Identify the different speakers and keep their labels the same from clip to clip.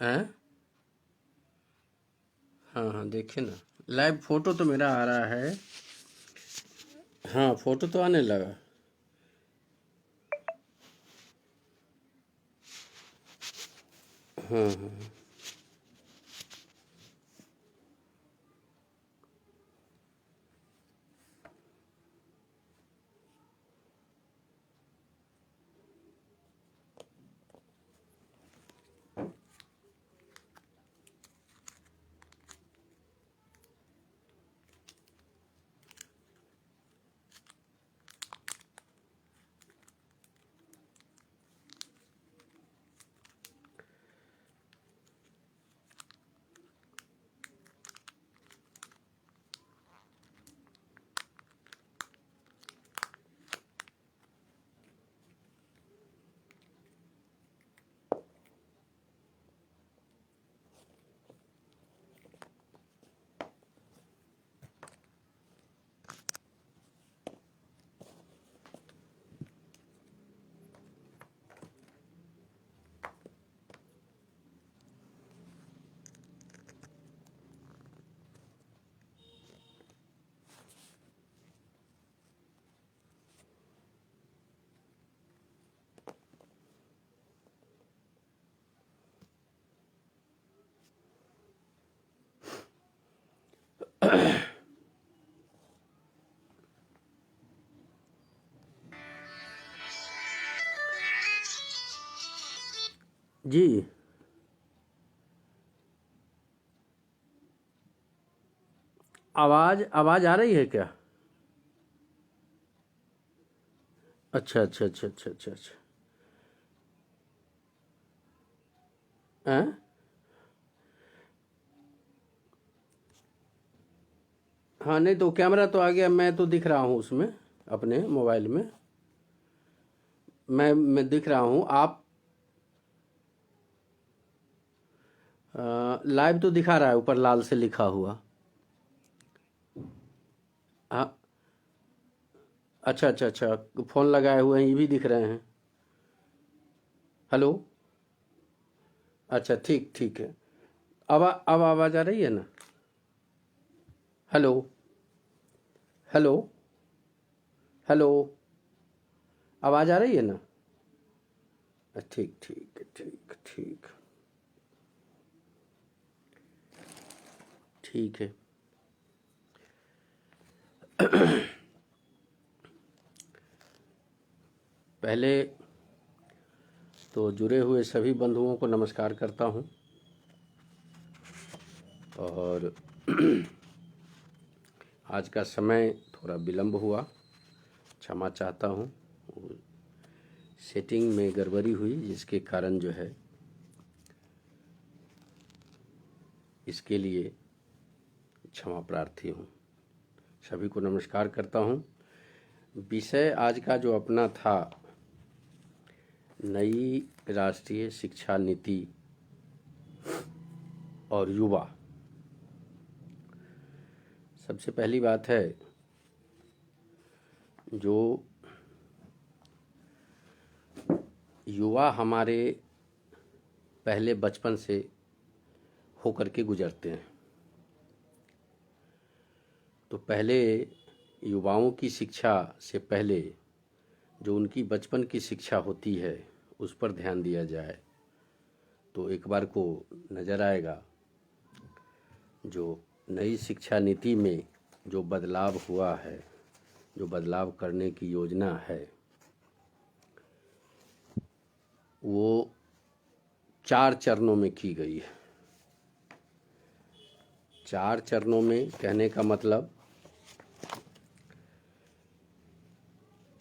Speaker 1: हैं? हाँ हाँ, देखिए ना, लाइव फोटो तो मेरा आ रहा है। हाँ, फोटो तो आने लगा। हाँ हाँ। जी। आवाज़ आवाज़ आ रही है क्या? अच्छा अच्छा अच्छा अच्छा अच्छा अच्छा। हैं? हाँ, नहीं तो कैमरा तो आ गया, मैं तो दिख रहा हूँ उसमें, अपने मोबाइल में। मैं दिख रहा हूँ आप। लाइव तो दिखा रहा है, ऊपर लाल से लिखा हुआ। हाँ। अच्छा अच्छा अच्छा, फ़ोन लगाए हुए हैं, ये भी दिख रहे हैं। हेलो। अच्छा, ठीक ठीक है। अब आवाज़ आ रही है ना? हेलो। हेलो। हेलो। आवाज़ आ रही है ना? ठीक ठीक ठीक ठीक। ठीक है। पहले तो जुड़े हुए सभी बंधुओं को नमस्कार करता हूँ। और आज का समय थोड़ा विलंब हुआ, क्षमा चाहता हूँ। सेटिंग में गड़बड़ी हुई, जिसके कारण जो है, इसके लिए क्षमा प्रार्थी हूँ। सभी को नमस्कार करता हूँ। विषय आज का जो अपना था, नई राष्ट्रीय शिक्षा नीति और युवा। सबसे पहली बात है, जो युवा हमारे पहले बचपन से होकर के गुजरते हैं, तो पहले युवाओं की शिक्षा से पहले जो उनकी बचपन की शिक्षा होती है, उस पर ध्यान दिया जाए तो एक बार को नज़र आएगा, जो नई शिक्षा नीति में जो बदलाव हुआ है, जो बदलाव करने की योजना है, वो 4 चरणों में की गई है। 4 चरणों में कहने का मतलब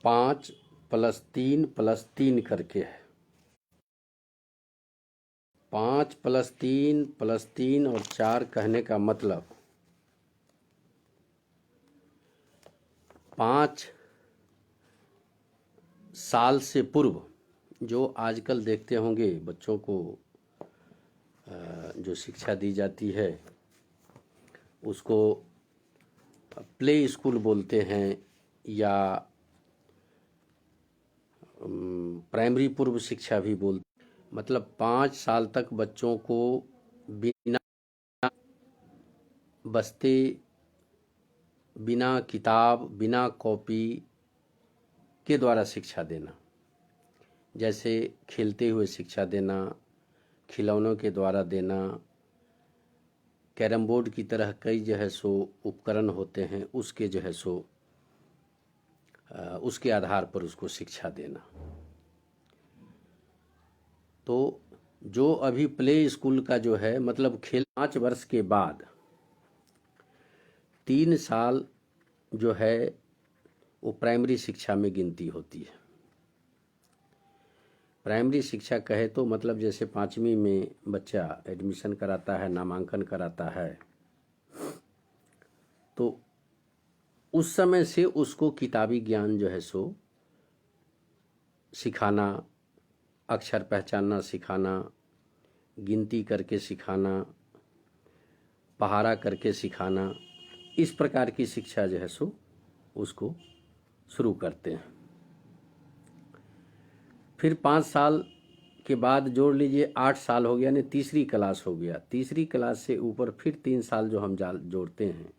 Speaker 1: 5+3+3 करके है। 5+3+3 और 4 कहने का मतलब 5 साल से पूर्व जो आजकल देखते होंगे बच्चों को जो शिक्षा दी जाती है, उसको प्ले स्कूल बोलते हैं, या प्राइमरी पूर्व शिक्षा भी बोलते हैं। मतलब 5 साल तक बच्चों को बिना बस्ते, बिना किताब, बिना कॉपी के द्वारा शिक्षा देना, जैसे खेलते हुए शिक्षा देना, खिलौनों के द्वारा देना, कैरम बोर्ड की तरह कई जो है सो उपकरण होते हैं, उसके जो है सो उसके आधार पर उसको शिक्षा देना। तो जो अभी प्ले स्कूल का जो है मतलब खेल 5 वर्ष के बाद 3 साल जो है वो प्राइमरी शिक्षा में गिनती होती है। प्राइमरी शिक्षा कहे तो मतलब जैसे 5वीं में बच्चा एडमिशन कराता है, नामांकन कराता है, तो उस समय से उसको किताबी ज्ञान जो है सो सिखाना, अक्षर पहचानना सिखाना, गिनती करके सिखाना, पहाड़ा करके सिखाना, इस प्रकार की शिक्षा जो है सो उसको शुरू करते हैं। फिर 5 साल के बाद जोड़ लीजिए 8 साल हो गया, यानी तीसरी क्लास हो गया। तीसरी क्लास से ऊपर फिर 3 साल जो हम जोड़ते हैं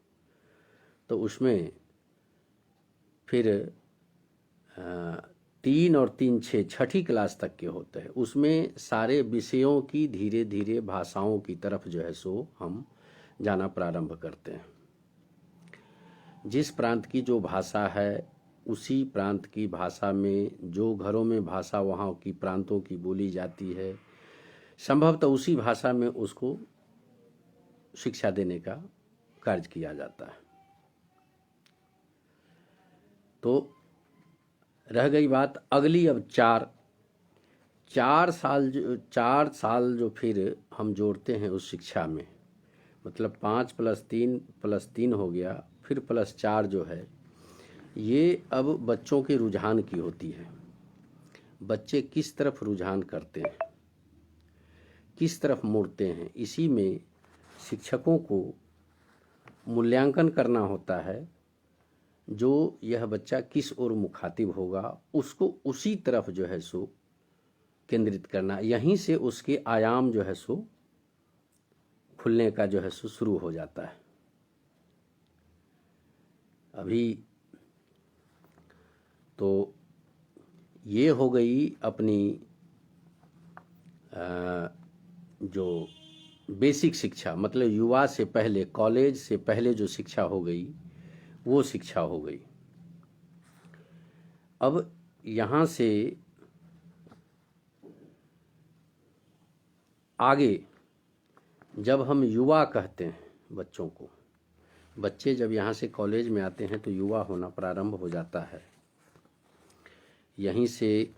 Speaker 1: तो उसमें फिर 3 और 3 6 छठी क्लास तक के होते हैं। उसमें सारे विषयों की धीरे धीरे भाषाओं की तरफ जो है सो हम जाना प्रारंभ करते हैं। जिस प्रांत की जो भाषा है उसी प्रांत की भाषा में, जो घरों में भाषा वहाँ की प्रांतों की बोली जाती है, संभवतः उसी भाषा में उसको शिक्षा देने का कार्य किया जाता है। तो रह गई बात अगली, अब 4 साल जो फिर हम जोड़ते हैं उस शिक्षा में, मतलब 5 + 3 हो गया, फिर +4 जो है ये अब बच्चों के रुझान की होती है। बच्चे किस तरफ रुझान करते हैं, किस तरफ मुड़ते हैं, इसी में शिक्षकों को मूल्यांकन करना होता है। जो यह बच्चा किस ओर मुखातिब होगा उसको उसी तरफ जो है सो केंद्रित करना, यहीं से उसके आयाम जो है सो खुलने का जो है सो शुरू हो जाता है। अभी तो ये हो गई अपनी जो बेसिक शिक्षा, मतलब युवा से पहले, कॉलेज से पहले जो शिक्षा हो गई वो शिक्षा हो गई। अब यहाँ से आगे जब हम युवा कहते हैं बच्चों को, बच्चे जब यहाँ से कॉलेज में आते हैं तो युवा होना प्रारंभ हो जाता है। यहीं से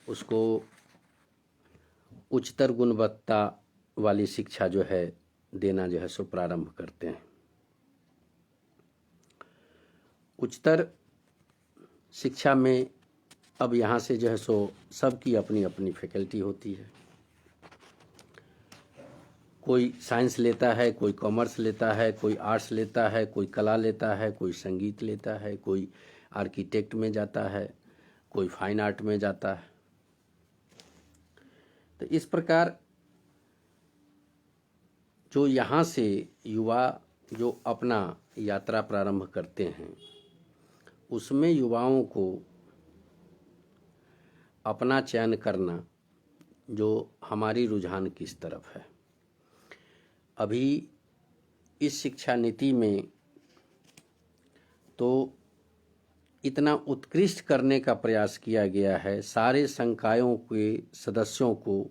Speaker 1: उसको उच्चतर गुणवत्ता वाली शिक्षा जो है देना जो है सो प्रारंभ करते हैं। उच्चतर शिक्षा में अब यहाँ से जो है सो सबकी अपनी अपनी फैकल्टी होती है। कोई साइंस लेता है, कोई कॉमर्स लेता है, कोई आर्ट्स लेता है, कोई कला लेता है, कोई संगीत लेता है, कोई आर्किटेक्ट में जाता है, कोई फाइन आर्ट में जाता है। तो इस प्रकार जो यहाँ से युवा जो अपना यात्रा प्रारंभ करते हैं उसमें युवाओं को अपना चयन करना जो हमारी रुझान किस तरफ है। अभी इस शिक्षा नीति में तो इतना उत्कृष्ट करने का प्रयास किया गया है, सारे संकायों के सदस्यों को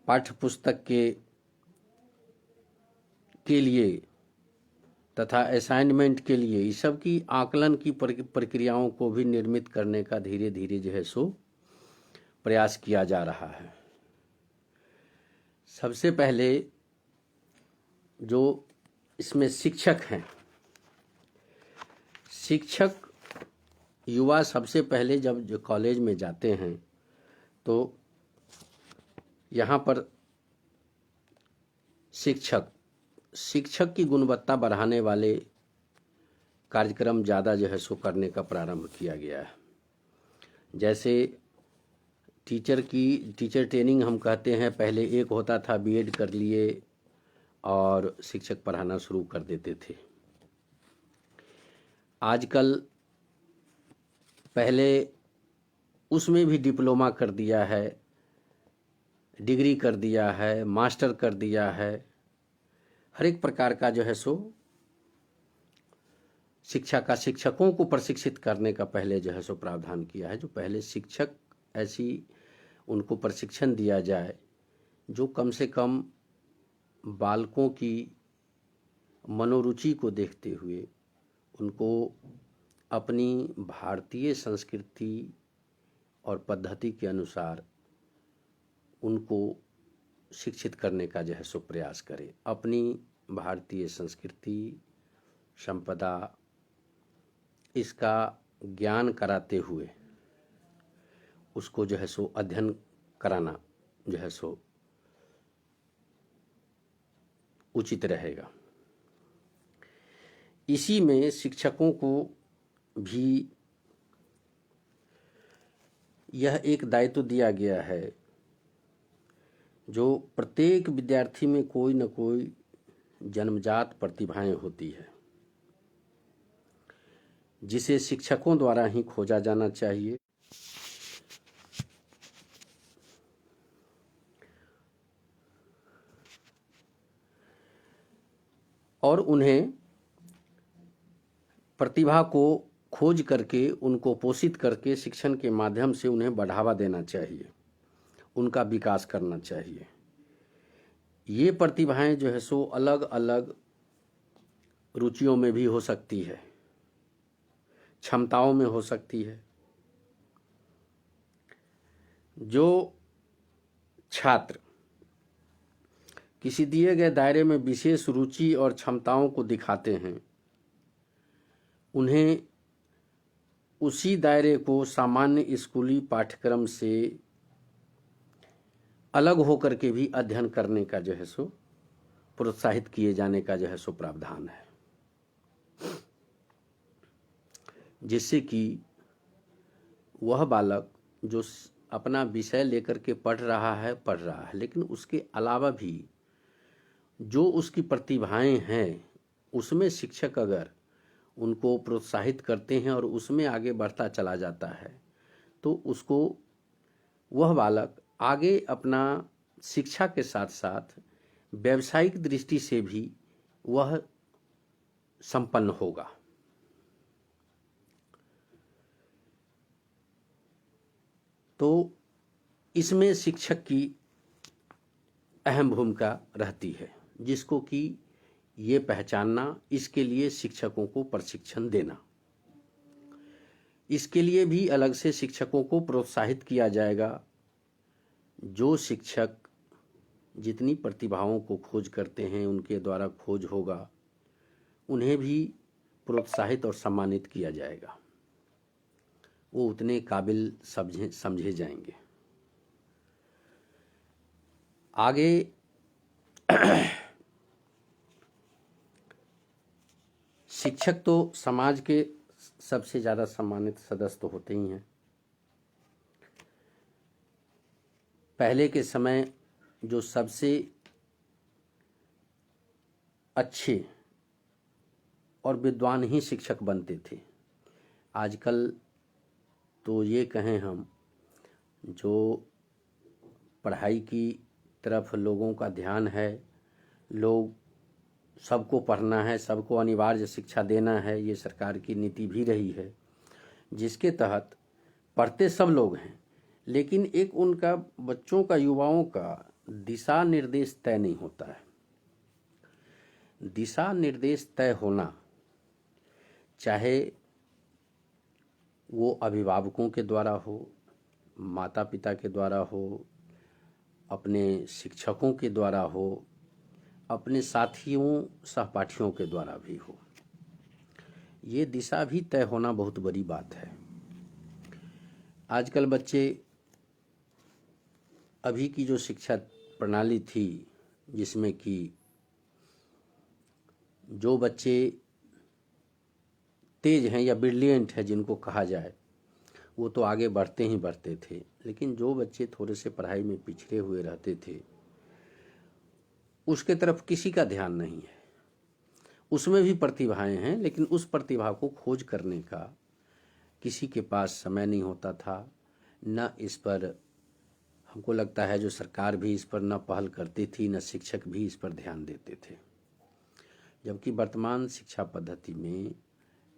Speaker 1: पाठ्य पुस्तक के लिए तथा असाइनमेंट के लिए इस सब की आकलन की प्रक्रियाओं को भी निर्मित करने का धीरे धीरे जो है सो प्रयास किया जा रहा है। सबसे पहले जो इसमें शिक्षक हैं, शिक्षक युवा सबसे पहले जब जो कॉलेज में जाते हैं तो यहाँ पर शिक्षक की गुणवत्ता बढ़ाने वाले कार्यक्रम ज़्यादा जो है सो करने का प्रारंभ किया गया है। जैसे टीचर ट्रेनिंग हम कहते हैं, पहले एक होता था, बीएड कर लिए और शिक्षक पढ़ाना शुरू कर देते थे। आजकल पहले उसमें भी डिप्लोमा कर दिया है, डिग्री कर दिया है, मास्टर कर दिया है, हर एक प्रकार का जो है सो शिक्षा का शिक्षकों को प्रशिक्षित करने का पहले जो है सो प्रावधान किया है। जो पहले शिक्षक ऐसी उनको प्रशिक्षण दिया जाए जो कम से कम बालकों की मनोरुचि को देखते हुए उनको अपनी भारतीय संस्कृति और पद्धति के अनुसार उनको शिक्षित करने का जो है सो प्रयास करे। अपनी भारतीय संस्कृति, संपदा, इसका ज्ञान कराते हुए उसको जो है सो अध्ययन कराना जो है सो उचित रहेगा। इसी में शिक्षकों को भी यह एक दायित्व दिया गया है जो प्रत्येक विद्यार्थी में कोई न कोई जन्मजात प्रतिभाएं होती है जिसे शिक्षकों द्वारा ही खोजा जाना चाहिए और उन्हें प्रतिभा को खोज करके उनको पोषित करके शिक्षण के माध्यम से उन्हें बढ़ावा देना चाहिए, उनका विकास करना चाहिए। ये प्रतिभाएं जो है सो अलग अलग रुचियों में भी हो सकती है, क्षमताओं में हो सकती है। जो छात्र किसी दिए गए दायरे में विशेष रुचि और क्षमताओं को दिखाते हैं, उन्हें उसी दायरे को सामान्य स्कूली पाठ्यक्रम से अलग होकर के भी अध्ययन करने का जो है सो प्रोत्साहित किए जाने का जो है सो प्रावधान है, जिससे कि वह बालक जो अपना विषय लेकर के पढ़ रहा है, लेकिन उसके अलावा भी जो उसकी प्रतिभाएं हैं उसमें शिक्षक अगर उनको प्रोत्साहित करते हैं और उसमें आगे बढ़ता चला जाता है तो उसको वह बालक आगे अपना शिक्षा के साथ साथ व्यावसायिक दृष्टि से भी वह संपन्न होगा। तो इसमें शिक्षक की अहम भूमिका रहती है, जिसको कि ये पहचानना, इसके लिए शिक्षकों को प्रशिक्षण देना। इसके लिए भी अलग से शिक्षकों को प्रोत्साहित किया जाएगा। जो शिक्षक जितनी प्रतिभाओं को खोज करते हैं, उनके द्वारा खोज होगा, उन्हें भी प्रोत्साहित और सम्मानित किया जाएगा, वो उतने काबिल समझे जाएंगे। आगे शिक्षक तो समाज के सबसे ज़्यादा सम्मानित सदस्य तो होते ही हैं। पहले के समय जो सबसे अच्छे और विद्वान ही शिक्षक बनते थे। आजकल तो ये कहें हम, जो पढ़ाई की तरफ लोगों का ध्यान है, लोग सबको पढ़ना है, सबको अनिवार्य शिक्षा देना है, ये सरकार की नीति भी रही है, जिसके तहत पढ़ते सब लोग हैं, लेकिन एक उनका बच्चों का, युवाओं का दिशा निर्देश तय नहीं होता है। दिशा निर्देश तय होना, चाहे वो अभिभावकों के द्वारा हो, माता पिता के द्वारा हो, अपने शिक्षकों के द्वारा हो, अपने साथियों सहपाठियों के द्वारा भी हो, ये दिशा भी तय होना बहुत बड़ी बात है। आजकल बच्चे, अभी की जो शिक्षा प्रणाली थी, जिसमें कि जो बच्चे तेज हैं या ब्रिलियंट है जिनको कहा जाए, वो तो आगे बढ़ते ही बढ़ते थे, लेकिन जो बच्चे थोड़े से पढ़ाई में पिछड़े हुए रहते थे उसके तरफ किसी का ध्यान नहीं है। उसमें भी प्रतिभाएं हैं, लेकिन उस प्रतिभा को खोज करने का किसी के पास समय नहीं होता था। न इस पर, हमको लगता है, जो सरकार भी इस पर न पहल करती थी, न शिक्षक भी इस पर ध्यान देते थे। जबकि वर्तमान शिक्षा पद्धति में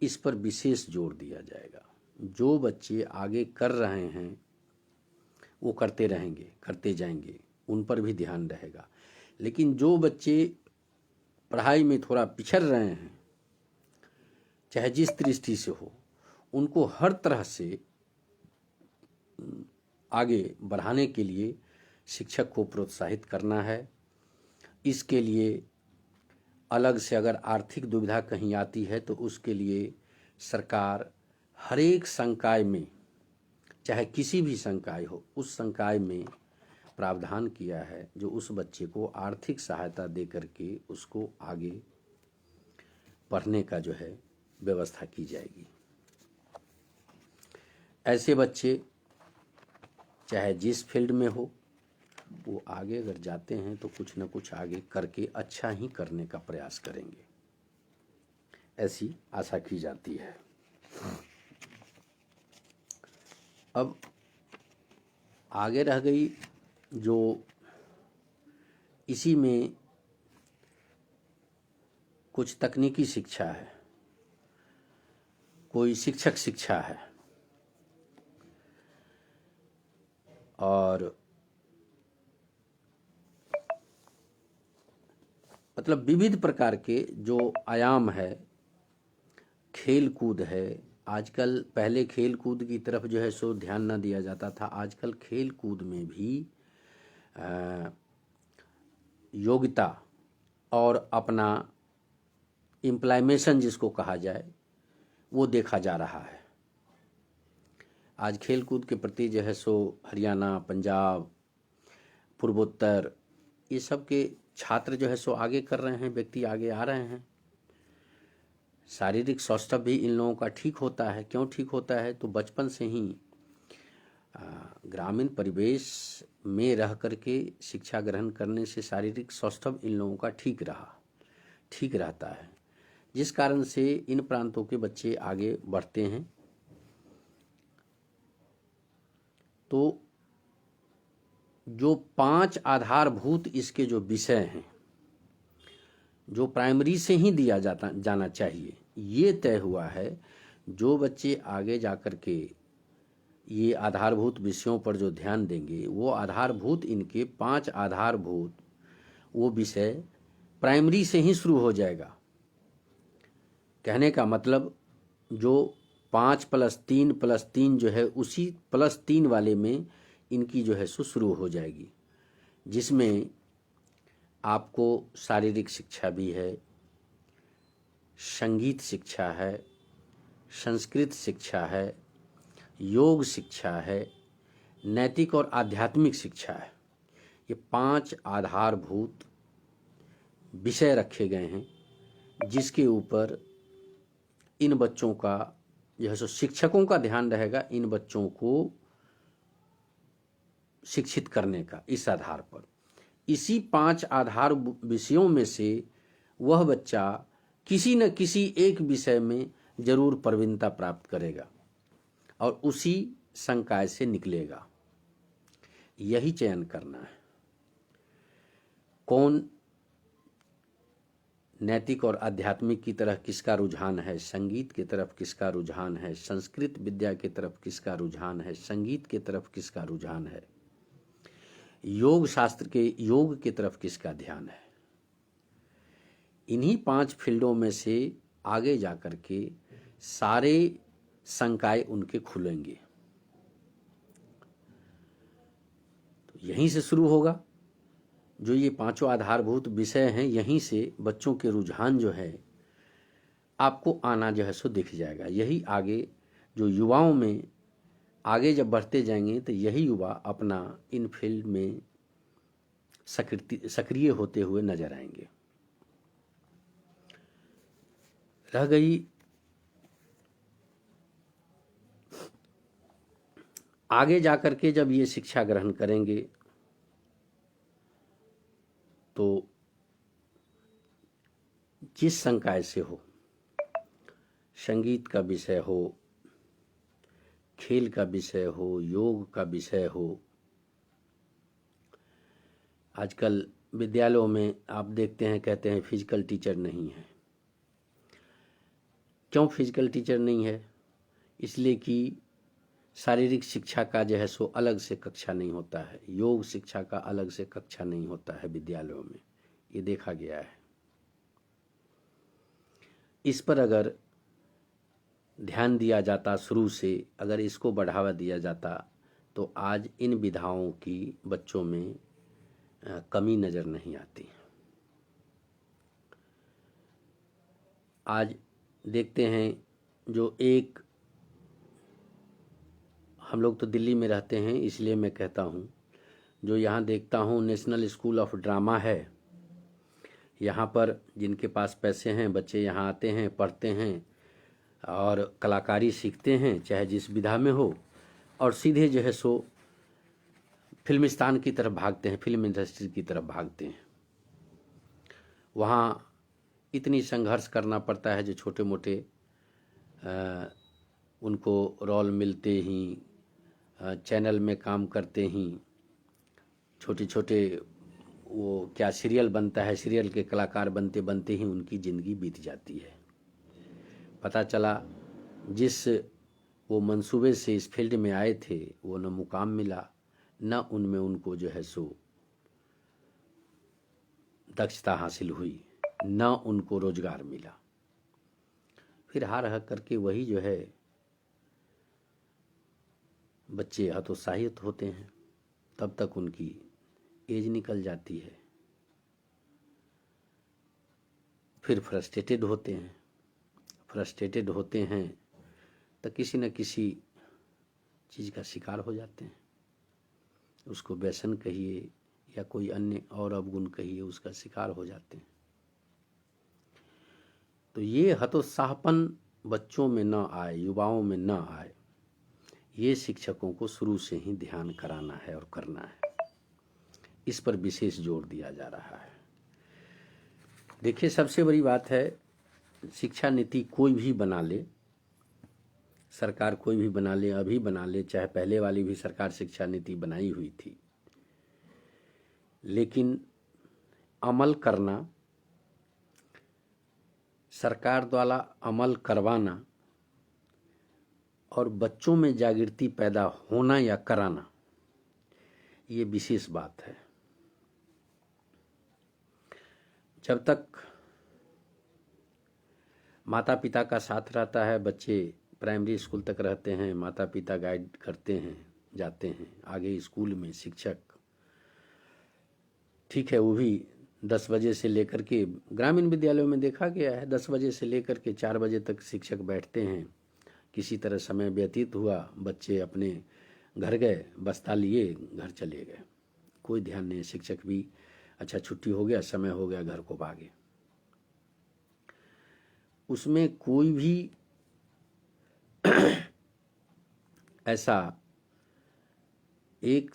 Speaker 1: इस पर विशेष जोर दिया जाएगा। जो बच्चे आगे कर रहे हैं वो करते रहेंगे, करते जाएंगे, उन पर भी ध्यान रहेगा। लेकिन जो बच्चे पढ़ाई में थोड़ा पिछड़ रहे हैं, चाहे जिस दृष्टि से हो, उनको हर तरह से आगे बढ़ाने के लिए शिक्षक को प्रोत्साहित करना है। इसके लिए अलग से अगर आर्थिक दुविधा कहीं आती है तो उसके लिए सरकार हर एक संकाय में, चाहे किसी भी संकाय हो, उस संकाय में प्रावधान किया है जो उस बच्चे को आर्थिक सहायता दे करके उसको आगे पढ़ने का जो है व्यवस्था की जाएगी। ऐसे बच्चे चाहे जिस फील्ड में हो, वो आगे अगर जाते हैं तो कुछ न कुछ आगे करके अच्छा ही करने का प्रयास करेंगे, ऐसी आशा की जाती है। अब आगे रह गई जो इसी में कुछ तकनीकी शिक्षा है, कोई शिक्षक शिक्षा है, और मतलब विविध प्रकार के जो आयाम है, खेल कूद है। आजकल, पहले खेल कूद की तरफ जो है सो ध्यान न दिया जाता था, आजकल खेल कूद में भी योग्यता और अपना इम्प्लायमेशन जिसको कहा जाए वो देखा जा रहा है। आज खेल कूद के प्रति जो है सो हरियाणा, पंजाब, पूर्वोत्तर, ये सब के छात्र जो है सो आगे कर रहे हैं, व्यक्ति आगे आ रहे हैं। शारीरिक स्वास्थ्य भी इन लोगों का ठीक होता है। क्यों ठीक होता है? तो बचपन से ही ग्रामीण परिवेश में रह करके शिक्षा ग्रहण करने से शारीरिक स्वास्थ्य इन लोगों का ठीक रहता है, जिस कारण से इन प्रांतों के बच्चे आगे बढ़ते हैं। तो जो 5 आधारभूत इसके जो विषय हैं, जो प्राइमरी से ही दिया जाना चाहिए, ये तय हुआ है। जो बच्चे आगे जाकर के ये आधारभूत विषयों पर जो ध्यान देंगे, वो आधारभूत, इनके 5 आधारभूत वो विषय प्राइमरी से ही शुरू हो जाएगा। कहने का मतलब जो 5+3+3 जो है, उसी +3 वाले में इनकी जो है सो शुरू हो जाएगी, जिसमें आपको शारीरिक शिक्षा भी है, संगीत शिक्षा है, संस्कृत शिक्षा है, योग शिक्षा है, नैतिक और आध्यात्मिक शिक्षा है। ये 5 आधारभूत विषय रखे गए हैं, जिसके ऊपर इन बच्चों का जो है सो शिक्षकों का ध्यान रहेगा, इन बच्चों को शिक्षित करने का। इस आधार पर, इसी 5 आधार विषयों में से वह बच्चा किसी न किसी एक विषय में जरूर प्रवीणता प्राप्त करेगा और उसी संकाय से निकलेगा। यही चयन करना है, कौन नैतिक और आध्यात्मिक की तरफ किसका रुझान है, संगीत की तरफ किसका रुझान है, संस्कृत विद्या की तरफ किसका रुझान है, संगीत की तरफ किसका रुझान है, योग शास्त्र के योग की तरफ किसका ध्यान है। इन्हीं 5 फील्डों में से आगे जाकर के सारे संकाय उनके खुलेंगे। तो यहीं से शुरू होगा। जो ये 5 आधारभूत विषय हैं, यहीं से बच्चों के रुझान जो है आपको आना जो है सो दिख जाएगा। यही आगे जो युवाओं में आगे जब बढ़ते जाएंगे तो यही युवा अपना इन फील्ड में सक्रिय होते हुए नजर आएंगे। रह गई आगे जाकर के जब ये शिक्षा ग्रहण करेंगे तो जिस संकाय से हो, संगीत का विषय हो, खेल का विषय हो, योग का विषय हो, आजकल विद्यालयों में आप देखते हैं, कहते हैं फिजिकल टीचर नहीं है। क्यों फिजिकल टीचर नहीं है? इसलिए कि शारीरिक शिक्षा का जो है सो अलग से कक्षा नहीं होता है, योग शिक्षा का अलग से कक्षा नहीं होता है विद्यालयों में, ये देखा गया है। इस पर अगर ध्यान दिया जाता शुरू से, अगर इसको बढ़ावा दिया जाता तो आज इन विधाओं की बच्चों में कमी नज़र नहीं आती। आज देखते हैं जो एक, हम लोग तो दिल्ली में रहते हैं इसलिए मैं कहता हूँ, जो यहाँ देखता हूँ नेशनल स्कूल ऑफ ड्रामा है, यहाँ पर जिनके पास पैसे हैं बच्चे यहाँ आते हैं, पढ़ते हैं और कलाकारी सीखते हैं, चाहे जिस विधा में हो, और सीधे जो है सो फिल्मिस्तान की तरफ भागते हैं, फिल्म इंडस्ट्री की तरफ भागते हैं। वहाँ इतनी संघर्ष करना पड़ता है, जो छोटे मोटे उनको रोल मिलते ही, चैनल में काम करते ही, छोटे छोटे वो क्या सीरियल बनता है, सीरियल के कलाकार बनते बनते ही उनकी ज़िंदगी बीत जाती है। पता चला जिस वो मंसूबे से इस फील्ड में आए थे वो न मुकाम मिला, न उनमें उनको जो है सो दक्षता हासिल हुई, न उनको रोजगार मिला। फिर हार हक करके वही जो है बच्चे हतोत्साहित होते हैं, तब तक उनकी एज निकल जाती है, फिर फ्रस्ट्रेटेड होते हैं तो किसी न किसी चीज़ का शिकार हो जाते हैं। उसको व्यसन कहिए या कोई अन्य और अवगुण कहिए, उसका शिकार हो जाते हैं। तो ये हतोत्साहपन बच्चों में न आए, युवाओं में न आए, ये शिक्षकों को शुरू से ही ध्यान कराना है और करना है। इस पर विशेष जोर दिया जा रहा है। देखिए, सबसे बड़ी बात है, शिक्षा नीति कोई भी बना ले, सरकार कोई भी बना ले, अभी बना ले, चाहे पहले वाली भी सरकार शिक्षा नीति बनाई हुई थी, लेकिन अमल करना, सरकार द्वारा अमल करवाना और बच्चों में जागृति पैदा होना या कराना, ये विशेष बात है। जब तक माता पिता का साथ रहता है, बच्चे प्राइमरी स्कूल तक रहते हैं, माता पिता गाइड करते हैं, जाते हैं आगे स्कूल में, शिक्षक ठीक है, वो भी 10 बजे से लेकर के, ग्रामीण विद्यालयों में देखा गया है 10 बजे से लेकर के 4 बजे तक शिक्षक बैठते हैं। किसी तरह समय व्यतीत हुआ, बच्चे अपने घर गए, बस्ता लिए घर चले गए, कोई ध्यान नहीं। शिक्षक भी अच्छा छुट्टी हो गया, समय हो गया, घर को भागे। उसमें कोई भी ऐसा एक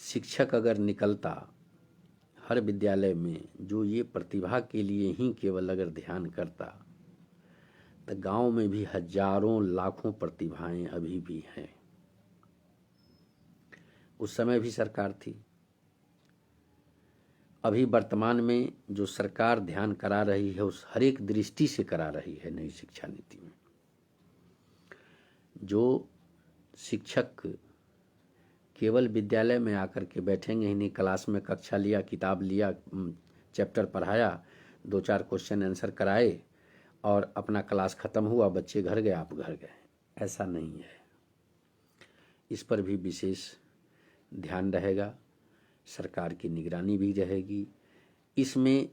Speaker 1: शिक्षक अगर निकलता हर विद्यालय में, जो ये प्रतिभा के लिए ही केवल अगर ध्यान करता, तो गांव में भी हजारों लाखों प्रतिभाएं अभी भी हैं। उस समय भी सरकार थी, अभी वर्तमान में जो सरकार ध्यान करा रही है, उस हर एक दृष्टि से करा रही है नई शिक्षा नीति में। जो शिक्षक केवल विद्यालय में आकर के बैठेंगे ही नहीं, क्लास में कक्षा लिया, किताब लिया, चैप्टर पढ़ाया, 2-4 क्वेश्चन आंसर कराए और अपना क्लास ख़त्म हुआ, बच्चे घर गए, आप घर गए, ऐसा नहीं है। इस पर भी विशेष ध्यान रहेगा, सरकार की निगरानी भी रहेगी। इसमें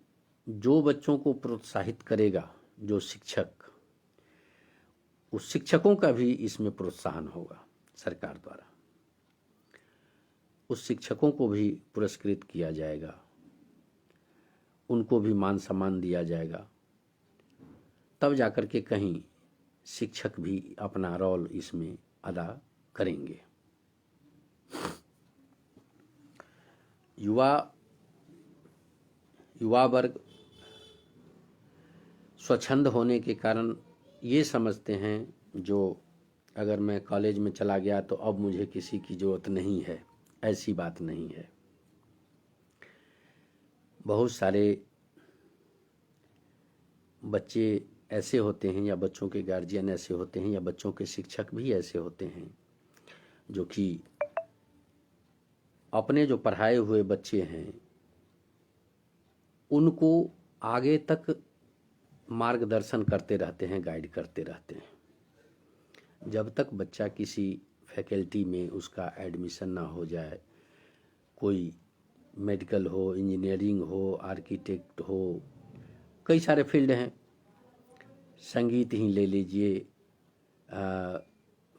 Speaker 1: जो बच्चों को प्रोत्साहित करेगा, जो शिक्षक, उस शिक्षकों का भी इसमें प्रोत्साहन होगा सरकार द्वारा, उस शिक्षकों को भी पुरस्कृत किया जाएगा, उनको भी मान सम्मान दिया जाएगा, तब जाकर के कहीं शिक्षक भी अपना रोल इसमें अदा करेंगे। युवा वर्ग स्वच्छंद होने के कारण ये समझते हैं जो अगर मैं कॉलेज में चला गया तो अब मुझे किसी की ज़रूरत नहीं है। ऐसी बात नहीं है। बहुत सारे बच्चे ऐसे होते हैं या बच्चों के गार्जियन ऐसे होते हैं या बच्चों के शिक्षक भी ऐसे होते हैं जो कि अपने जो पढ़ाए हुए बच्चे हैं उनको आगे तक मार्गदर्शन करते रहते हैं, गाइड करते रहते हैं। जब तक बच्चा किसी फैकल्टी में उसका एडमिशन ना हो जाए, कोई मेडिकल हो, इंजीनियरिंग हो, आर्किटेक्ट हो, कई सारे फील्ड हैं, संगीत ही ले लीजिए,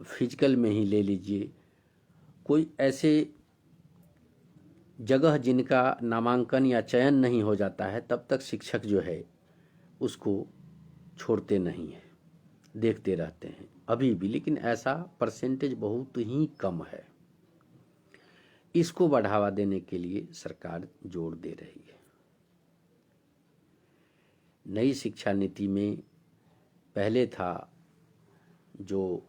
Speaker 1: फिजिकल में ही ले लीजिए, कोई ऐसे जगह जिनका नामांकन या चयन नहीं हो जाता है तब तक शिक्षक जो है उसको छोड़ते नहीं हैं, देखते रहते हैं अभी भी। लेकिन ऐसा परसेंटेज बहुत ही कम है। इसको बढ़ावा देने के लिए सरकार जोर दे रही है। नई शिक्षा नीति में पहले था जो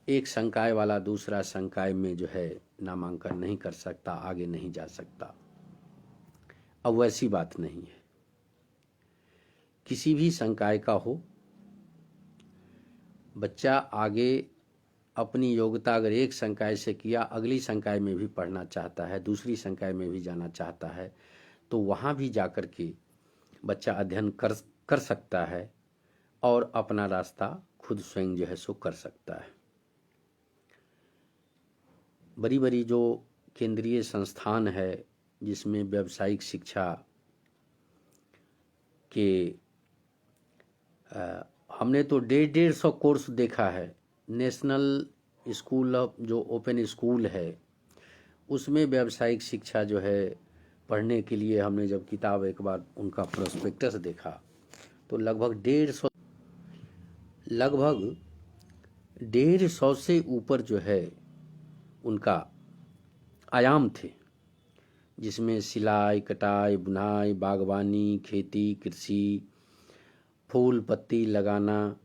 Speaker 1: एक संकाय वाला दूसरा संकाय में जो है नामांकन नहीं कर सकता, आगे नहीं जा सकता। अब वैसी बात नहीं है। किसी भी संकाय का हो, बच्चा आगे अपनी योग्यता अगर एक संकाय से किया, अगली संकाय में भी पढ़ना चाहता है, दूसरी संकाय में भी जाना चाहता है, तो वहाँ भी जाकर के बच्चा अध्ययन कर सकता है और अपना रास्ता खुद स्वयं जो है सो कर सकता है। बड़ी बड़ी जो केंद्रीय संस्थान है जिसमें व्यावसायिक शिक्षा के हमने तो 150 कोर्स देखा है। नेशनल स्कूल ऑफ जो ओपन स्कूल है उसमें व्यावसायिक शिक्षा जो है पढ़ने के लिए हमने जब किताब एक बार उनका प्रोस्पेक्टस देखा तो लगभग 150 से ऊपर जो है उनका आयाम थे, जिसमें सिलाई, कटाई, बुनाई, बागवानी, खेती, कृषि, फूल पत्ती लगाना,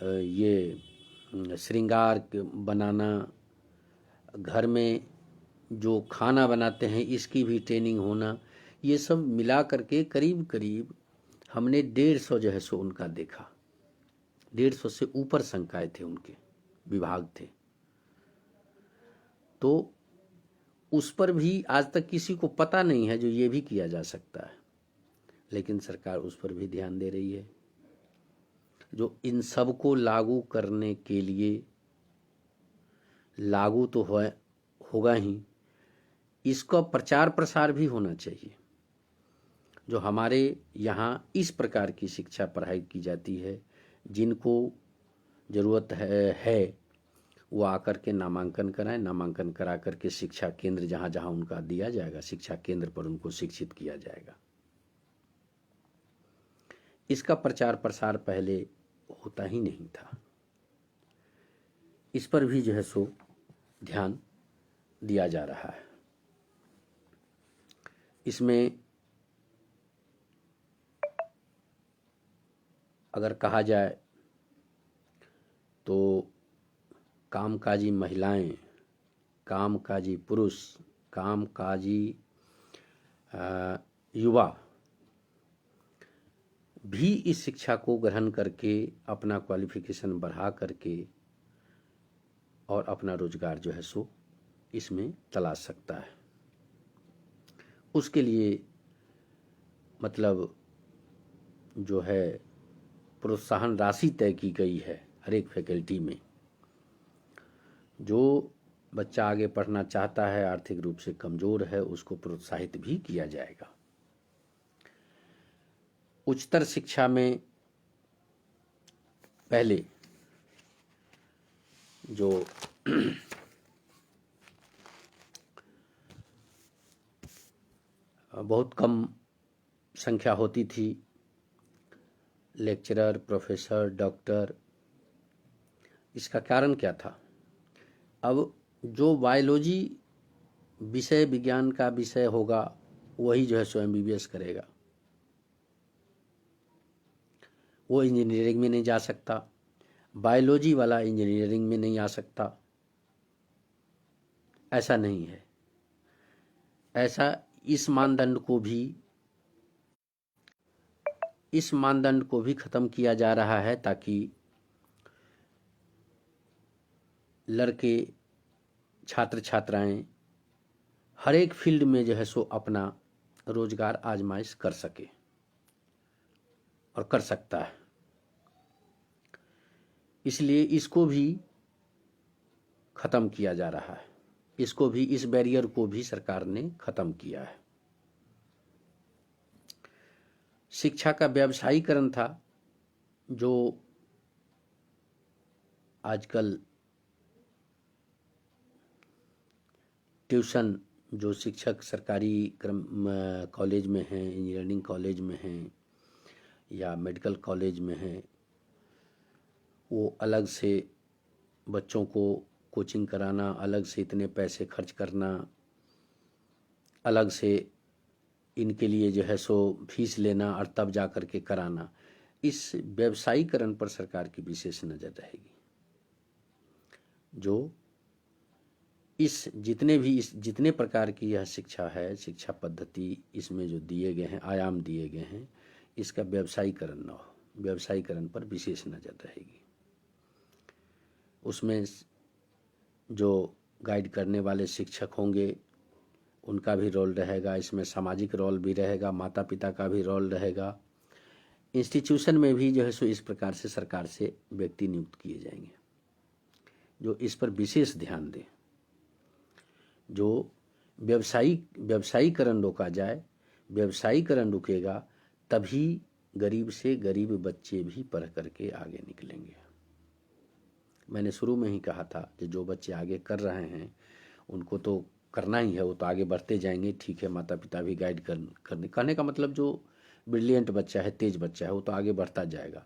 Speaker 1: ये श्रृंगार बनाना, घर में जो खाना बनाते हैं इसकी भी ट्रेनिंग होना, ये सब मिला करके करीब करीब हमने 150 जो है सो उनका देखा। 150 से ऊपर संकाय थे, उनके विभाग थे। तो उस पर भी आज तक किसी को पता नहीं है जो ये भी किया जा सकता है, लेकिन सरकार उस पर भी ध्यान दे रही है। जो इन सब को लागू करने के लिए लागू तो होगा ही, इसका प्रचार प्रसार भी होना चाहिए। जो हमारे यहाँ इस प्रकार की शिक्षा पढ़ाई की जाती है, जिनको ज़रूरत है वो आकर के नामांकन कराएं। नामांकन करा करके शिक्षा केंद्र जहाँ जहाँ उनका दिया जाएगा, शिक्षा केंद्र पर उनको शिक्षित किया जाएगा। इसका प्रचार प्रसार पहले होता ही नहीं था। इस पर भी जो है सो ध्यान दिया जा रहा है। इसमें अगर कहा जाए तो कामकाजी महिलाएं, कामकाजी पुरुष, कामकाजी युवा भी इस शिक्षा को ग्रहण करके अपना क्वालिफिकेशन बढ़ा करके और अपना रोजगार जो है सो इसमें तलाश सकता है। उसके लिए मतलब जो है प्रोत्साहन राशि तय की गई है हर एक फैकल्टी में। जो बच्चा आगे पढ़ना चाहता है, आर्थिक रूप से कमज़ोर है, उसको प्रोत्साहित भी किया जाएगा। उच्चतर शिक्षा में पहले जो बहुत कम संख्या होती थी, लेक्चरर, प्रोफेसर, डॉक्टर। इसका कारण क्या था? अब जो बायोलॉजी विषय विज्ञान का विषय होगा वही जो है सो MBBS करेगा, वो इंजीनियरिंग में नहीं जा सकता, बायोलॉजी वाला इंजीनियरिंग में नहीं आ सकता। ऐसा नहीं है। ऐसा इस मानदंड को भी खत्म किया जा रहा है ताकि लड़के छात्र छात्राएं हर एक फील्ड में जो है सो अपना रोजगार आजमाइश कर सके और कर सकता है। इसलिए इसको भी खत्म किया जा रहा है, इसको भी, इस बैरियर को भी सरकार ने खत्म किया है। शिक्षा का व्यवसायीकरण था जो आजकल ट्यूशन जो शिक्षक सरकारी कॉलेज में हैं, इंजीनियरिंग कॉलेज में हैं या मेडिकल कॉलेज में हैं, वो अलग से बच्चों को कोचिंग कराना, अलग से इतने पैसे खर्च करना, अलग से इनके लिए जो है सो फीस लेना और तब जा कर के कराना, इस व्यवसायीकरण पर सरकार की विशेष नज़र रहेगी। जो जितने प्रकार की यह शिक्षा है, शिक्षा पद्धति इसमें जो दिए गए हैं, आयाम दिए गए हैं, इसका व्यवसायीकरण न हो, व्यवसायीकरण पर विशेष नज़र रहेगी। उसमें जो गाइड करने वाले शिक्षक होंगे उनका भी रोल रहेगा, इसमें सामाजिक रोल भी रहेगा, माता पिता का भी रोल रहेगा। इंस्टीट्यूशन में भी जो है सो इस प्रकार से सरकार से व्यक्ति नियुक्त किए जाएंगे जो इस पर विशेष ध्यान दें। जो व्यवसायीकरण रोका जाए, व्यवसायीकरण रुकेगा तभी गरीब से गरीब बच्चे भी पढ़ करके आगे निकलेंगे। मैंने शुरू में ही कहा था कि जो बच्चे आगे कर रहे हैं उनको तो करना ही है, वो तो आगे बढ़ते जाएंगे। ठीक है, माता पिता भी गाइड करने, कहने का मतलब जो ब्रिलियंट बच्चा है, तेज बच्चा है, वो तो आगे बढ़ता जाएगा।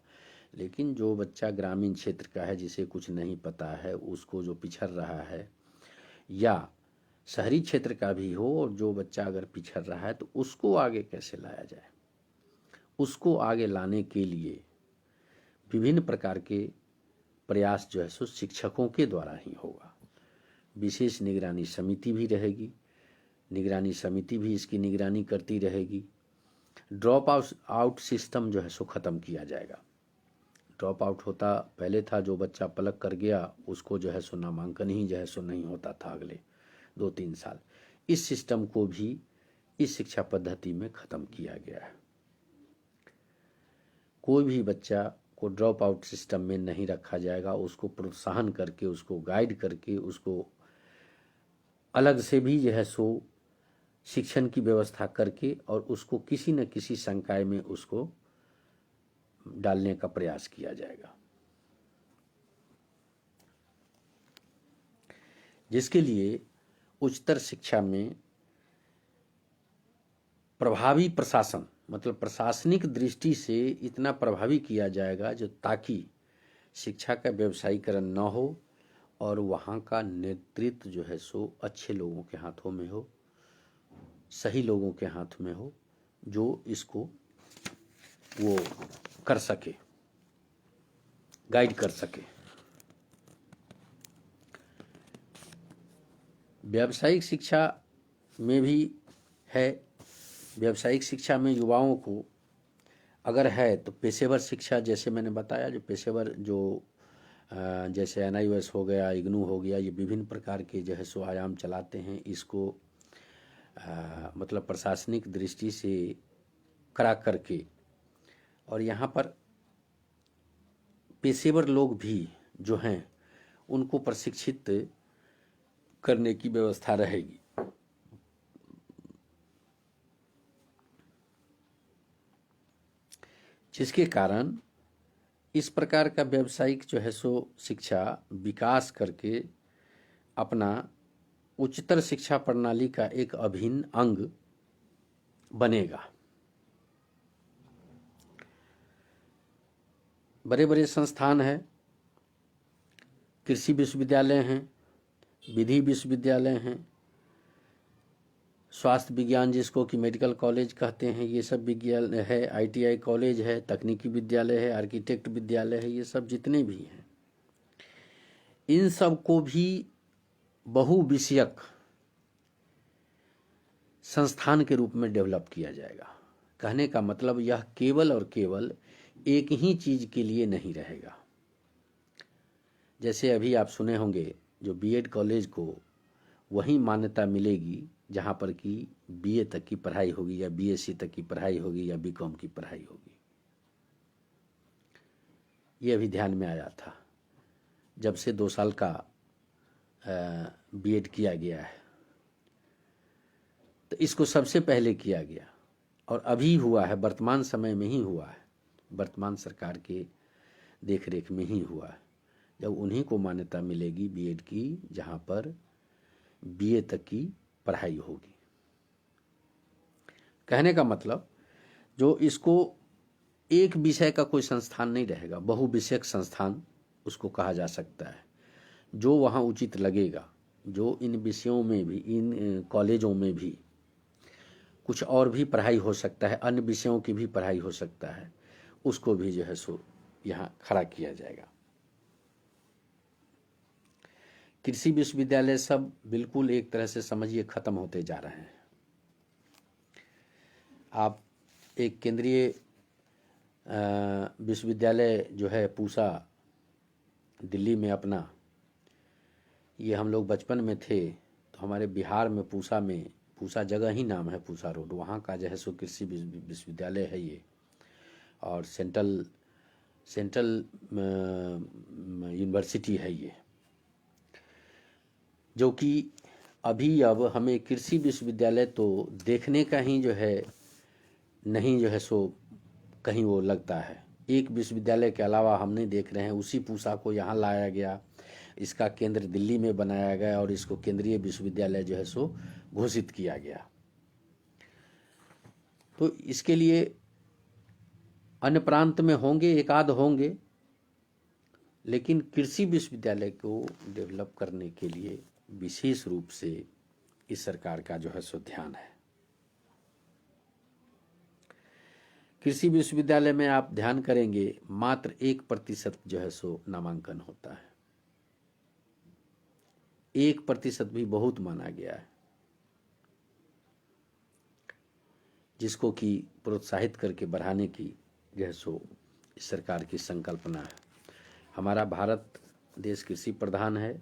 Speaker 1: लेकिन जो बच्चा ग्रामीण क्षेत्र का है, जिसे कुछ नहीं पता है, उसको जो पिछड़ रहा है, या शहरी क्षेत्र का भी हो, और जो बच्चा अगर पिछड़ रहा है तो उसको आगे कैसे लाया जाए, उसको आगे लाने के लिए विभिन्न प्रकार के प्रयास जो है सो शिक्षकों के द्वारा ही होगा। विशेष निगरानी समिति भी रहेगी, निगरानी समिति भी इसकी निगरानी करती रहेगी। ड्रॉप आउट सिस्टम जो है सो ख़त्म किया जाएगा। ड्रॉप आउट होता पहले था, जो बच्चा पलक कर गया उसको जो है सो नामांकन ही जो है सो नहीं होता था अगले 2-3 साल। इस सिस्टम को भी इस शिक्षा पद्धति में ख़त्म किया गया है। कोई भी बच्चा को ड्रॉप आउट सिस्टम में नहीं रखा जाएगा, उसको प्रोत्साहन करके, उसको गाइड करके, उसको अलग से भी जो है सो शिक्षण की व्यवस्था करके और उसको किसी न किसी संकाय में उसको डालने का प्रयास किया जाएगा, जिसके लिए उच्चतर शिक्षा में प्रभावी प्रशासन, मतलब प्रशासनिक दृष्टि से इतना प्रभावी किया जाएगा जो ताकि शिक्षा का व्यवसायीकरण न हो और वहाँ का नेतृत्व जो है सो अच्छे लोगों के हाथों में हो, सही लोगों के हाथ में हो, जो इसको वो कर सके, गाइड कर सके। व्यावसायिक शिक्षा में भी है, व्यावसायिक शिक्षा में युवाओं को अगर है तो पेशेवर शिक्षा, जैसे मैंने बताया, जो पेशेवर जो जैसे NIOS हो गया, IGNOU हो गया, ये विभिन्न प्रकार के जो है सो आयाम चलाते हैं। इसको मतलब प्रशासनिक दृष्टि से करा करके, और यहाँ पर पेशेवर लोग भी जो हैं उनको प्रशिक्षित करने की व्यवस्था रहेगी। जिसके कारण इस प्रकार का व्यावसायिक जो है सो शिक्षा विकास करके अपना उच्चतर शिक्षा प्रणाली का एक अभिन्न अंग बनेगा। बड़े बड़े संस्थान हैं, कृषि विश्वविद्यालय हैं, विधि विश्वविद्यालय हैं, स्वास्थ्य विज्ञान जिसको कि मेडिकल कॉलेज कहते हैं, ये सब विज्ञान है, ITI कॉलेज है, तकनीकी विद्यालय है, आर्किटेक्ट विद्यालय है, ये सब जितने भी हैं, इन सब को भी बहुविषयक संस्थान के रूप में डेवलप किया जाएगा। कहने का मतलब यह केवल और केवल एक ही चीज के लिए नहीं रहेगा। जैसे अभी आप सुने होंगे जो BEd कॉलेज को वही मान्यता मिलेगी जहाँ पर कि BA तक की पढ़ाई होगी या BSc तक की पढ़ाई होगी या BCom की पढ़ाई होगी। ये अभी ध्यान में आया था जब से 2 साल का BEd किया गया है, तो इसको सबसे पहले किया गया और अभी हुआ है, वर्तमान समय में ही हुआ है, वर्तमान सरकार के देखरेख में ही हुआ है, जब उन्हीं को मान्यता मिलेगी BEd की जहाँ पर BA तक की पढ़ाई होगी। कहने का मतलब जो इसको एक विषय का कोई संस्थान नहीं रहेगा, बहुविषयक संस्थान उसको कहा जा सकता है। जो वहाँ उचित लगेगा, जो इन विषयों में भी, इन कॉलेजों में भी कुछ और भी पढ़ाई हो सकता है, अन्य विषयों की भी पढ़ाई हो सकता है, उसको भी जो है सो यहाँ खड़ा किया जाएगा। कृषि विश्वविद्यालय सब बिल्कुल एक तरह से समझिए खत्म होते जा रहे हैं। आप एक केंद्रीय विश्वविद्यालय जो है पूसा दिल्ली में अपना, ये हम लोग बचपन में थे तो हमारे बिहार में पूसा में, पूसा जगह ही नाम है पूसा रोड, वहाँ का जो है सो कृषि विश्वविद्यालय है ये, और सेंट्रल यूनिवर्सिटी है ये, जो कि अभी अब हमें कृषि विश्वविद्यालय तो देखने का ही जो है नहीं जो है सो कहीं वो लगता है। एक विश्वविद्यालय के अलावा हम नहीं देख रहे हैं। उसी पूसा को यहाँ लाया गया, इसका केंद्र दिल्ली में बनाया गया और इसको केंद्रीय विश्वविद्यालय जो है सो घोषित किया गया। तो इसके लिए अन्य प्रांत में होंगे, एक आध होंगे, लेकिन कृषि विश्वविद्यालय को डेवलप करने के लिए विशेष रूप से इस सरकार का जो है सो ध्यान है। कृषि विश्वविद्यालय में आप ध्यान करेंगे मात्र 1% जो है सो नामांकन होता है। 1% भी बहुत माना गया है, जिसको कि प्रोत्साहित करके बढ़ाने की जो है सो इस सरकार की संकल्पना है। हमारा भारत देश कृषि प्रधान है।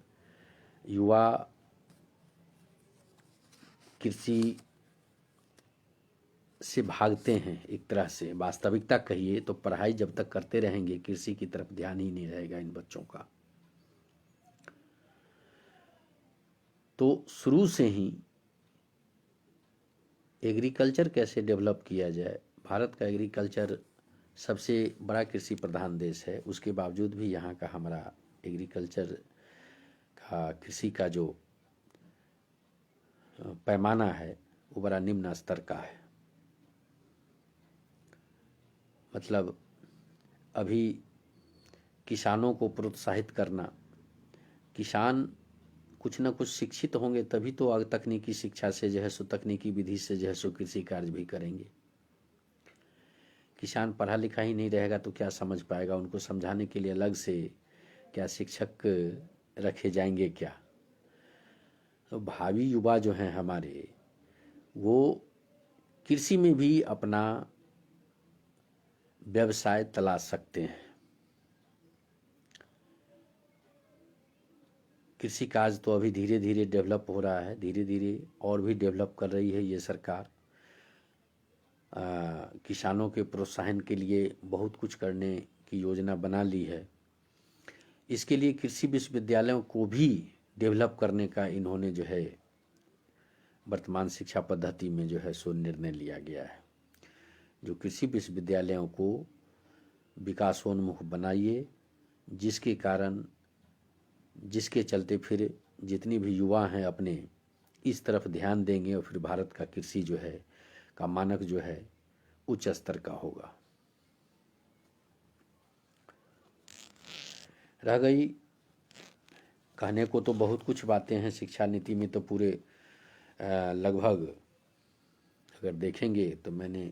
Speaker 1: युवा कृषि से भागते हैं एक तरह से, वास्तविकता कहिए तो पढ़ाई जब तक करते रहेंगे कृषि की तरफ ध्यान ही नहीं रहेगा इन बच्चों का। तो शुरू से ही एग्रीकल्चर कैसे डेवलप किया जाए। भारत का एग्रीकल्चर सबसे बड़ा कृषि प्रधान देश है, उसके बावजूद भी यहाँ का हमारा एग्रीकल्चर का, कृषि का जो पैमाना है वो बड़ा निम्न स्तर का है। मतलब अभी किसानों को प्रोत्साहित करना, किसान कुछ न कुछ शिक्षित होंगे तभी तो आगे तकनीकी शिक्षा से जो है सो, तकनीकी विधि से जो है सो कृषि कार्य भी करेंगे। किसान पढ़ा लिखा ही नहीं रहेगा तो क्या समझ पाएगा। उनको समझाने के लिए अलग से क्या शिक्षक रखे जाएंगे क्या। तो भावी युवा जो हैं हमारे, वो कृषि में भी अपना व्यवसाय तलाश सकते हैं। कृषि कार्य तो अभी धीरे धीरे डेवलप हो रहा है, धीरे धीरे और भी डेवलप कर रही है ये सरकार। किसानों के प्रोत्साहन के लिए बहुत कुछ करने की योजना बना ली है। इसके लिए कृषि विश्वविद्यालयों को भी डेवलप करने का इन्होंने जो है वर्तमान शिक्षा पद्धति में जो है सो निर्णय लिया गया है। जो कृषि विश्वविद्यालयों को विकासोन्मुख बनाइए, जिसके कारण, जिसके चलते फिर जितनी भी युवा हैं अपने इस तरफ ध्यान देंगे और फिर भारत का कृषि जो है का मानक जो है उच्च स्तर का होगा। रह गई कहने को तो बहुत कुछ बातें हैं। शिक्षा नीति में तो पूरे लगभग अगर देखेंगे तो मैंने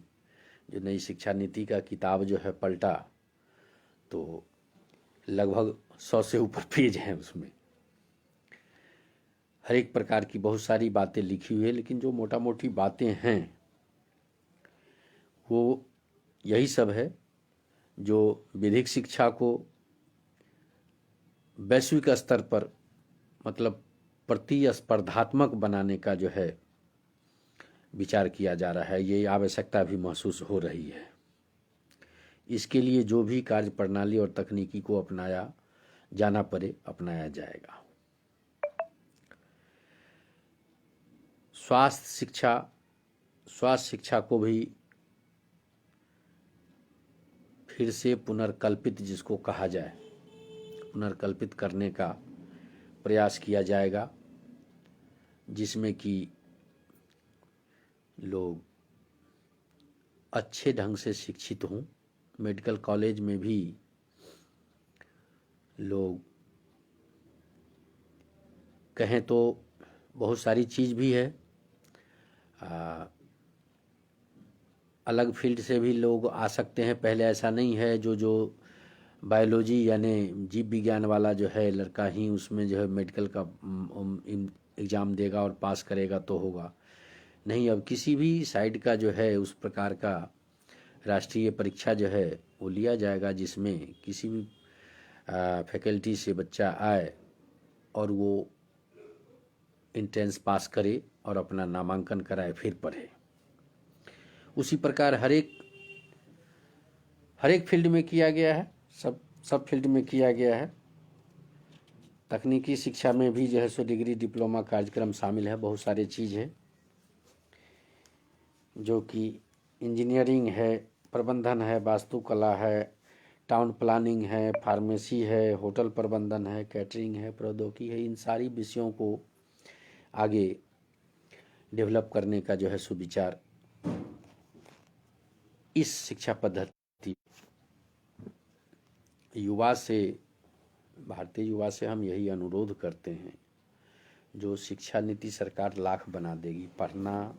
Speaker 1: जो नई शिक्षा नीति का किताब जो है पलटा, तो लगभग 100 से ऊपर पेज हैं उसमें। हर एक प्रकार की बहुत सारी बातें लिखी हुई है, लेकिन जो मोटा मोटी बातें हैं वो यही सब है जो विधिक शिक्षा को वैश्विक स्तर पर मतलब प्रतिस्पर्धात्मक बनाने का जो है विचार किया जा रहा है। ये आवश्यकता भी महसूस हो रही है। इसके लिए जो भी कार्य प्रणाली और तकनीकी को अपनाया जाना पड़े अपनाया जाएगा। स्वास्थ्य शिक्षा को भी फिर से पुनर्कल्पित, जिसको कहा जाए, पुनर्कल्पित करने का प्रयास किया जाएगा, जिसमें कि लोग अच्छे ढंग से शिक्षित हों। मेडिकल कॉलेज में भी लोग कहें तो बहुत सारी चीज़ भी है, अलग फील्ड से भी लोग आ सकते हैं। पहले ऐसा नहीं है जो बायोलॉजी यानी जीव विज्ञान वाला जो है लड़का ही उसमें जो है मेडिकल का एग्ज़ाम देगा और पास करेगा तो होगा। नहीं, अब किसी भी साइड का जो है उस प्रकार का राष्ट्रीय परीक्षा जो है वो लिया जाएगा, जिसमें किसी भी फैकल्टी से बच्चा आए और वो एंट्रेंस पास करे और अपना नामांकन कराए फिर पढ़े। उसी प्रकार हर एक फील्ड में किया गया है, सब फील्ड में किया गया है। तकनीकी शिक्षा में भी जो है सो डिग्री डिप्लोमा कार्यक्रम शामिल है। बहुत सारी चीज़ है जो कि इंजीनियरिंग है, प्रबंधन है, वास्तुकला है, टाउन प्लानिंग है, फार्मेसी है, होटल प्रबंधन है, कैटरिंग है, प्रौद्योगिकी है। इन सारी विषयों को आगे डेवलप करने का जो है सुविचार इस शिक्षा पद्धति भारतीय युवा से हम यही अनुरोध करते हैं। जो शिक्षा नीति सरकार लाख बना देगी, पढ़ना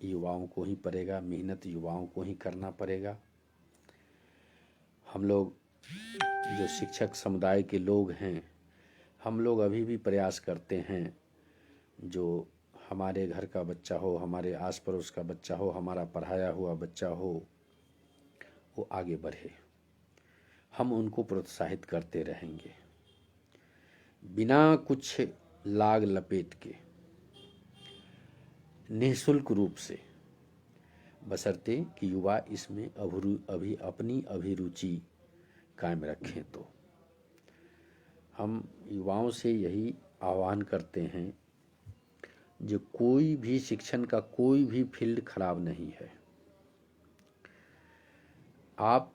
Speaker 1: युवाओं को ही पड़ेगा, मेहनत युवाओं को ही करना पड़ेगा। हम लोग जो शिक्षक समुदाय के लोग हैं, हम लोग अभी भी प्रयास करते हैं जो हमारे घर का बच्चा हो, हमारे आस पड़ोस का बच्चा हो, हमारा पढ़ाया हुआ बच्चा हो, वो आगे बढ़े। हम उनको प्रोत्साहित करते रहेंगे बिना कुछ लाग लपेट के, निःशुल्क रूप से, बशर्ते कि युवा इसमें अभी अपनी अभिरुचि कायम रखें। तो हम युवाओं से यही आह्वान करते हैं जो कोई भी शिक्षण का कोई भी फील्ड खराब नहीं है। आप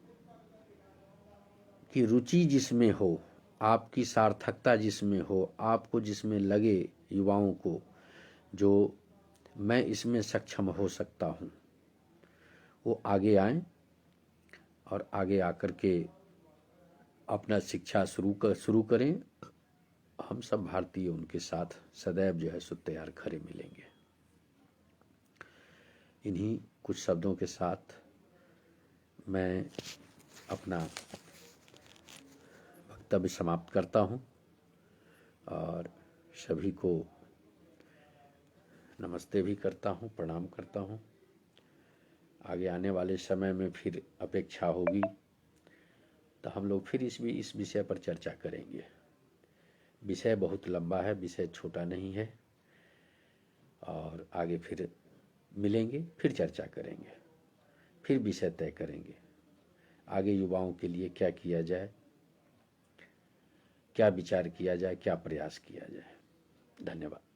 Speaker 1: की रुचि जिसमें हो, आपकी सार्थकता जिसमें हो, आपको जिसमें लगे, युवाओं को जो मैं इसमें सक्षम हो सकता हूँ, वो आगे आएं और आगे आकर के अपना शिक्षा शुरू करें। हम सब भारतीय उनके साथ सदैव जो है सो तैयार खड़े मिलेंगे। इन्हीं कुछ शब्दों के साथ मैं अपना वक्तव्य समाप्त करता हूँ और सभी को नमस्ते भी करता हूँ, प्रणाम करता हूँ। आगे आने वाले समय में फिर अपेक्षा होगी तो हम लोग फिर इस विषय पर चर्चा करेंगे। विषय बहुत लंबा है, विषय छोटा नहीं है, और आगे फिर मिलेंगे, फिर चर्चा करेंगे, फिर विषय तय करेंगे। आगे युवाओं के लिए क्या किया जाए, क्या विचार किया जाए, क्या प्रयास किया जाए। धन्यवाद।